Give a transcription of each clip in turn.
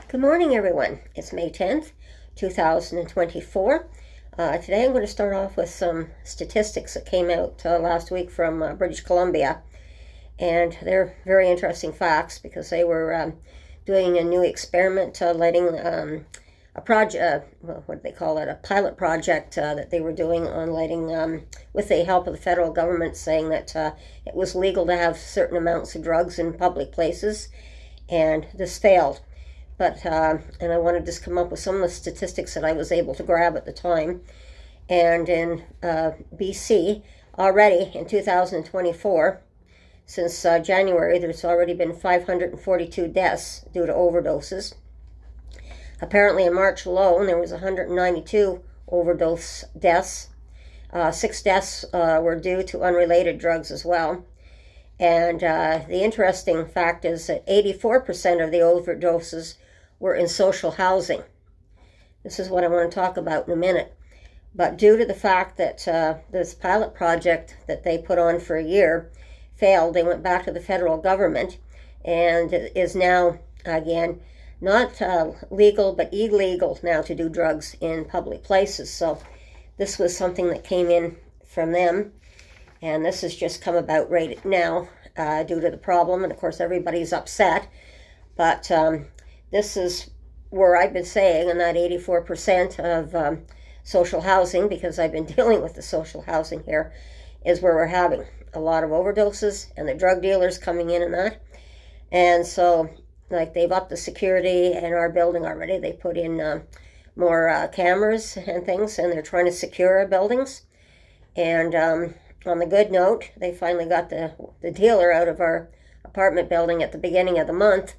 Good morning, everyone. It's May 10th, 2024. Today I'm going to start off with some statistics that came out last week from British Columbia. And they're very interesting facts because they were doing a new experiment lighting a project, what do they call it, a pilot project that they were doing on lighting with the help of the federal government, saying that it was legal to have certain amounts of drugs in public places, and this failed. But, and I wanted to just come up with some of the statistics that I was able to grab at the time. And in BC, already in 2024, since January, there's already been 542 deaths due to overdoses. Apparently in March alone, there was 192 overdose deaths. 6 deaths were due to unrelated drugs as well. And the interesting fact is that 84% of the overdoses were in social housing. This is what I want to talk about in a minute. But due to the fact that this pilot project that they put on for a year failed, they went back to the federal government, and it is now, again, not legal but illegal now to do drugs in public places. So this was something that came in from them, and this has just come about right now due to the problem, and of course everybody's upset. But this is where I've been saying, and that 84% of social housing, because I've been dealing with the social housing here, is where we're having a lot of overdoses and the drug dealers coming in and that. And so, like, they've upped the security in our building already. They put in more cameras and things, and they're trying to secure our buildings. And on the good note, they finally got the dealer out of our apartment building at the beginning of the month.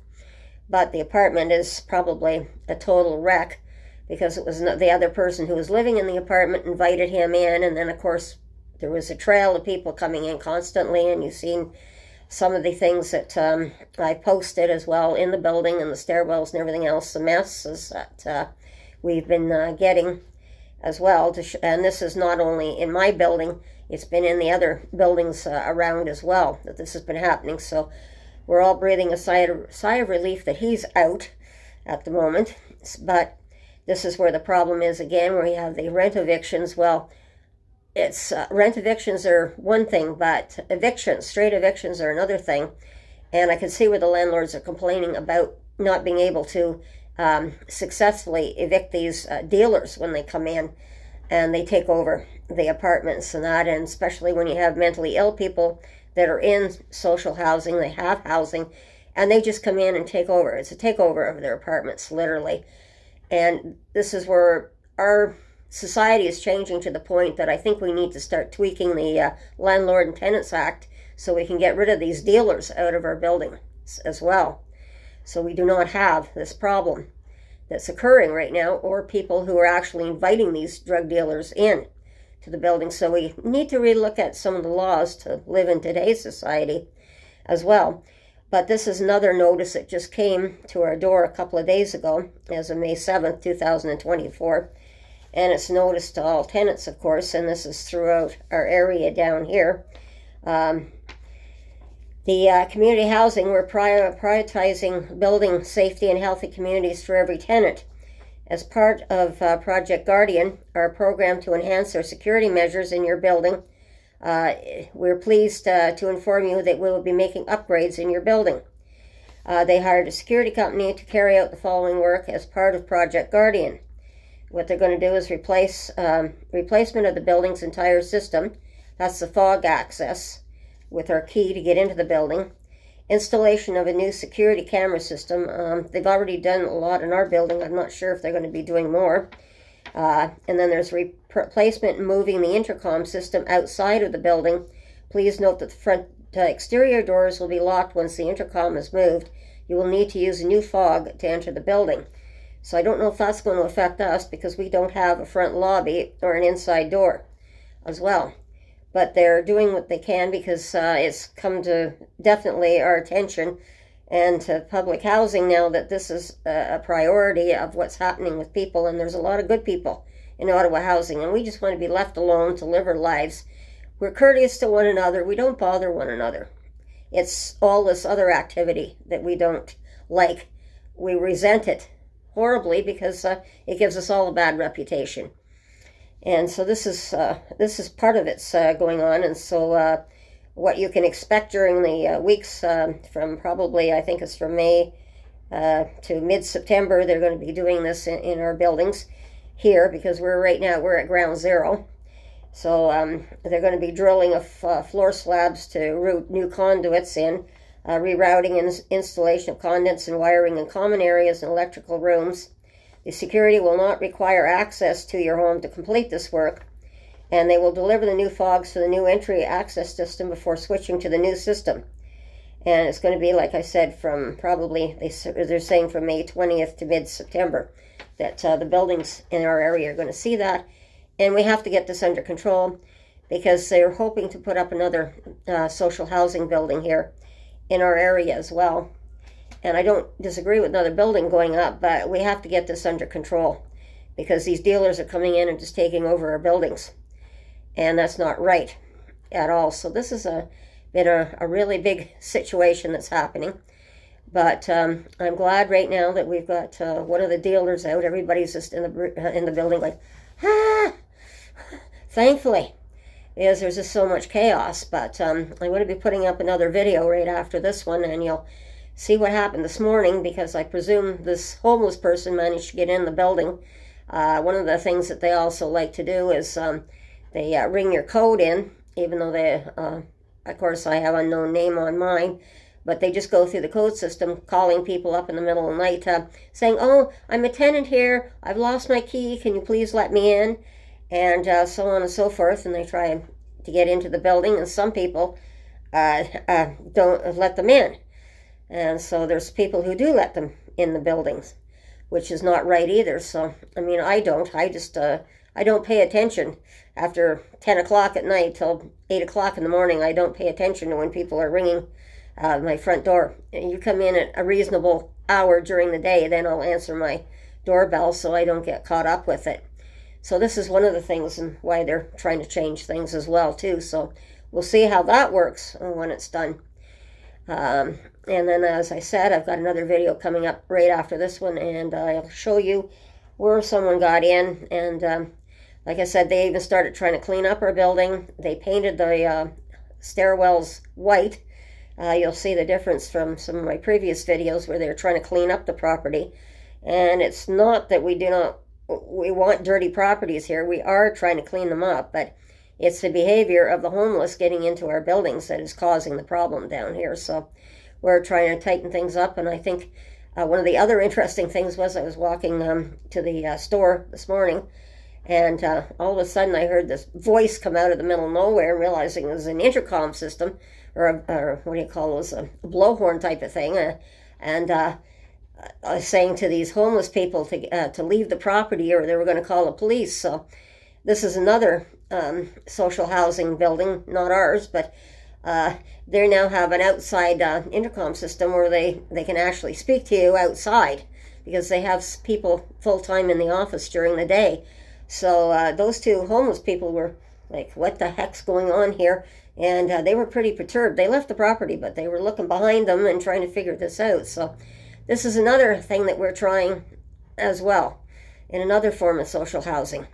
But the apartment is probably a total wreck because it was the other person who was living in the apartment invited him in, and then of course there was a trail of people coming in constantly, and you've seen some of the things that I posted as well in the building and the stairwells and everything else, the messes that we've been getting as well. And this is not only in my building, it's been in the other buildings around as well that this has been happening. So we're all breathing a sigh of relief that he's out at the moment. But this is where the problem is again, where we have the rent evictions. Well, it's rent evictions are one thing, but evictions, straight evictions, are another thing. And I can see where the landlords are complaining about not being able to successfully evict these dealers when they come in and they take over the apartments and that. And especially when you have mentally ill people that are in social housing, they have housing, and they just come in and take over. It's a takeover of their apartments, literally. And this is where our society is changing to the point that I think we need to start tweaking the Landlord and Tenants Act so we can get rid of these dealers out of our buildings as well. So we do not have this problem that's occurring right now, or people who are actually inviting these drug dealers in to the building. So we need to relook at some of the laws to live in today's society as well. But this is another notice that just came to our door a couple of days ago, as of May 7th, 2024. And it's notice to all tenants, of course, and this is throughout our area down here. The community housing, we're prioritizing building safety and healthy communities for every tenant. As part of Project Guardian, our program to enhance our security measures in your building, we're pleased to inform you that we will be making upgrades in your building. They hired a security company to carry out the following work as part of Project Guardian. What they're going to do is replacement of the building's entire system. That's the fog access with our key to get into the building. Installation of a new security camera system. They've already done a lot in our building. I'm not sure if they're going to be doing more. And then there's replacement and moving the intercom system outside of the building. Please note that the front exterior doors will be locked once the intercom is moved. You will need to use a new fog to enter the building. So I don't know if that's going to affect us because we don't have a front lobby or an inside door as well. But they're doing what they can because it's come to definitely our attention and to public housing now that this is a priority of what's happening with people. And there's a lot of good people in Ottawa housing, and we just want to be left alone to live our lives. We're courteous to one another. We don't bother one another. It's all this other activity that we don't like. We resent it horribly because it gives us all a bad reputation. And so this is part of it's going on. And so what you can expect during the weeks from probably, I think it's from May to mid-September, they're going to be doing this in our buildings here, because we're at ground zero. So they're going to be drilling of floor slabs to route new conduits in, rerouting and installation of conduits and wiring in common areas and electrical rooms. The security will not require access to your home to complete this work, and they will deliver the new fogs to the new entry access system before switching to the new system. And it's going to be, like I said, from probably, they're saying from May 20th to mid-September, that the buildings in our area are going to see that. And we have to get this under control, because they're hoping to put up another social housing building here in our area as well. And I don't disagree with another building going up, but we have to get this under control, because these dealers are coming in and just taking over our buildings. And that's not right at all. So this has been a really big situation that's happening. But I'm glad right now that we've got one of the dealers out. Everybody's just in the building like, ah! Thankfully, because there's just so much chaos. But I'm going to be putting up another video right after this one, and you'll see what happened this morning, because I presume this homeless person managed to get in the building. One of the things that they also like to do is they ring your code in, even though they, of course, I have unknown name on mine, but they just go through the code system, calling people up in the middle of the night, saying, oh, I'm a tenant here, I've lost my key, can you please let me in? And so on and so forth, and they try to get into the building, and some people don't let them in. And so there's people who do let them in the buildings, which is not right either. So, I mean, I don't pay attention after 10 o'clock at night till 8 o'clock in the morning. I don't pay attention to when people are ringing my front door. You come in at a reasonable hour during the day, then I'll answer my doorbell so I don't get caught up with it. So this is one of the things and why they're trying to change things as well, too. So we'll see how that works when it's done. And then, as I said, I've got another video coming up right after this one, and I'll show you where someone got in. And like I said, they even started trying to clean up our building. They painted the stairwells white. You'll see the difference from some of my previous videos where they're trying to clean up the property. And it's not that we want dirty properties here. We are trying to clean them up, but it's the behavior of the homeless getting into our buildings that is causing the problem down here. So we're trying to tighten things up. And I think one of the other interesting things was I was walking to the store this morning, and all of a sudden I heard this voice come out of the middle of nowhere, realizing it was an intercom system, or what do you call those, a blowhorn type of thing, and saying to these homeless people to leave the property or they were going to call the police. So this is another social housing building, not ours, but they now have an outside intercom system where they can actually speak to you outside, because they have people full-time in the office during the day. So those two homeless people were like, what the heck's going on here? And they were pretty perturbed. They left the property, but they were looking behind them and trying to figure this out. So this is another thing that we're trying as well, in another form of social housing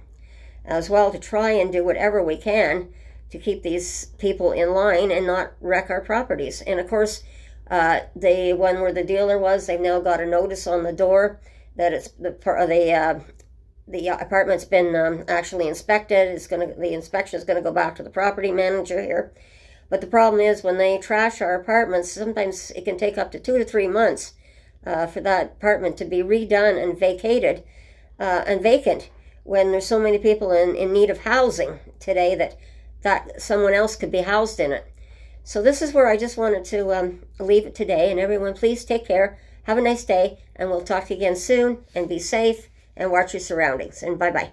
as well, to try and do whatever we can to keep these people in line and not wreck our properties. And of course, the one where the dealer was, they've now got a notice on the door that it's the apartment's been actually inspected. The inspection is going to go back to the property manager here. But the problem is, when they trash our apartments, sometimes it can take up to 2 to 3 months for that apartment to be redone and vacated and vacant, when there's so many people in need of housing today that someone else could be housed in it. So this is where I just wanted to leave it today. And everyone, please take care. Have a nice day, and we'll talk to you again soon. And be safe and watch your surroundings. And bye-bye.